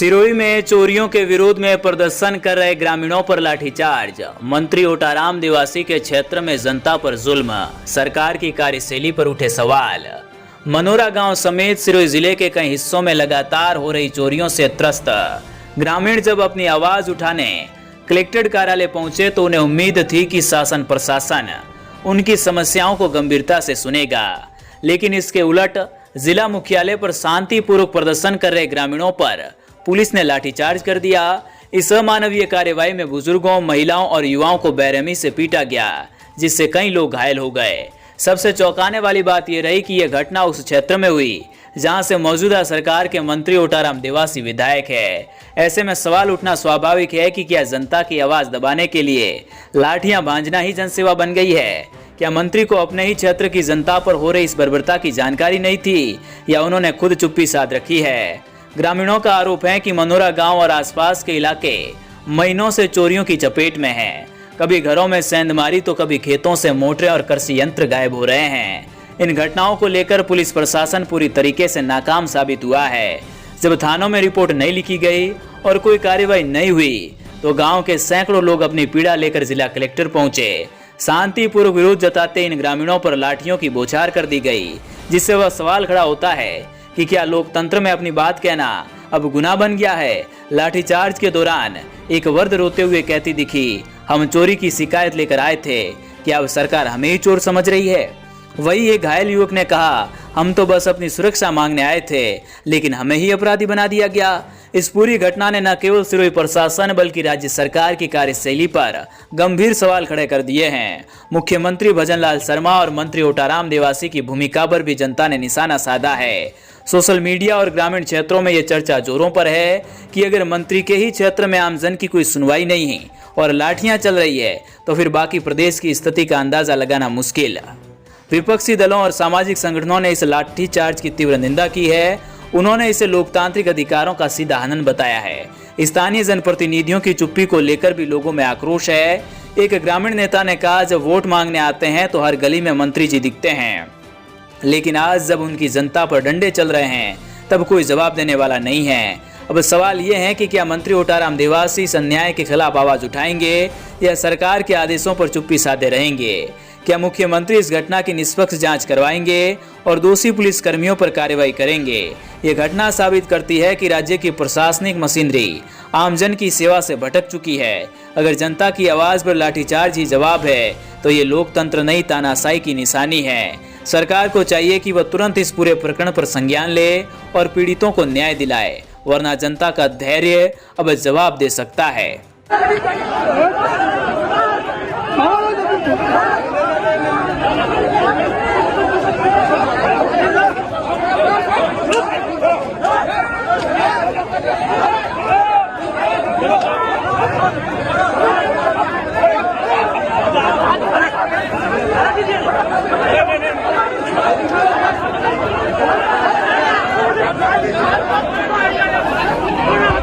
सिरोही में चोरियों के विरोध में प्रदर्शन कर रहे ग्रामीणों पर लाठीचार्ज। मंत्री ओटाराम देवासी के क्षेत्र में जनता पर जुल्म, सरकार की कार्यशैली पर उठे सवाल। मनोरा गांव समेत सिरोही जिले के कई हिस्सों में लगातार हो रही चोरियों से त्रस्त ग्रामीण जब अपनी आवाज उठाने कलेक्टर कार्यालय पहुंचे तो उन्हें उम्मीद थी कि शासन प्रशासन उनकी समस्याओं को गंभीरता से सुनेगा, लेकिन इसके उलट जिला मुख्यालय पर शांतिपूर्वक प्रदर्शन कर रहे ग्रामीणों पर पुलिस ने लाठीचार्ज कर दिया। इस अमानवीय कार्यवाही में बुजुर्गों, महिलाओं और युवाओं को बेरहमी से पीटा गया, जिससे कई लोग घायल हो गए। सबसे चौंकाने वाली बात यह रही कि यह घटना उस क्षेत्र में हुई जहां से मौजूदा सरकार के मंत्री ओटाराम देवासी विधायक है। ऐसे में सवाल उठना स्वाभाविक है कि क्या जनता की आवाज दबाने के लिए लाठियां भांजना ही जनसेवा बन गई है? क्या मंत्री को अपने ही क्षेत्र की जनता पर हो रही इस बर्बरता की जानकारी नहीं थी या उन्होंने खुद चुप्पी साध रखी है? ग्रामीणों का आरोप है कि मनोरा गांव और आसपास के इलाके महीनों से चोरियों की चपेट में हैं। कभी घरों में सेंधमारी तो कभी खेतों से मोटरें और कृषि यंत्र गायब हो रहे हैं। इन घटनाओं को लेकर पुलिस प्रशासन पूरी तरीके से नाकाम साबित हुआ है। जब थानों में रिपोर्ट नहीं लिखी गई और कोई कार्रवाई नहीं हुई तो गांव के सैकड़ों लोग अपनी पीड़ा लेकर जिला कलेक्टर पहुंचे। शांतिपूर्वक विरोध जताते इन ग्रामीणों पर लाठियों की बौछार कर दी गई, जिससे वह सवाल खड़ा होता है कि क्या लोकतंत्र में अपनी बात कहना अब गुनाह बन गया है? लाठीचार्ज के दौरान एक वृद्ध रोते हुए कहती दिखी, हम चोरी की शिकायत लेकर आए थे, क्या अब सरकार हमें ही चोर समझ रही है? वही एक घायल युवक ने कहा, हम तो बस अपनी सुरक्षा मांगने आए थे, लेकिन हमें ही अपराधी बना दिया गया। इस पूरी घटना ने न केवल सिरोही प्रशासन बल्कि राज्य सरकार की कार्यशैली पर गंभीर सवाल खड़े कर दिए हैं। मुख्यमंत्री भजनलाल शर्मा और मंत्री ओटाराम देवासी की भूमिका पर भी जनता ने निशाना साधा है। सोशल मीडिया और ग्रामीण क्षेत्रों में ये चर्चा जोरों पर है कि अगर मंत्री के ही क्षेत्र में आमजन की कोई सुनवाई नहीं है और लाठियां चल रही है तो फिर बाकी प्रदेश की स्थिति का अंदाजा लगाना मुश्किल। विपक्षी दलों और सामाजिक संगठनों ने इस लाठीचार्ज की तीव्र निंदा की है। उन्होंने इसे लोकतांत्रिक अधिकारों का सीधा हनन बताया है। स्थानीय जनप्रतिनिधियों की चुप्पी को लेकर भी लोगों में आक्रोश है। एक ग्रामीण नेता ने कहा, जब वोट मांगने आते हैं तो हर गली में मंत्री जी दिखते हैं, लेकिन आज जब उनकी जनता पर डंडे चल रहे हैं तब कोई जवाब देने वाला नहीं है। अब सवाल ये है कि क्या मंत्री ओटाराम देवासी इस अन्याय के खिलाफ आवाज उठाएंगे या सरकार के आदेशों पर चुप्पी साधे रहेंगे? क्या मुख्यमंत्री इस घटना की निष्पक्ष जांच करवाएंगे और दोषी पुलिस कर्मियों पर कार्रवाई करेंगे? ये घटना साबित करती है कि राज्य की प्रशासनिक मशीनरी आमजन की सेवा से भटक चुकी है। अगर जनता की आवाज पर लाठीचार्ज ही जवाब है तो ये लोकतंत्र नहीं तानाशाही की निशानी है। सरकार को चाहिए कि वह तुरंत इस पूरे प्रकरण पर संज्ञान ले और पीड़ितों को न्याय दिलाए, वरना जनता का धैर्य अब जवाब दे सकता है।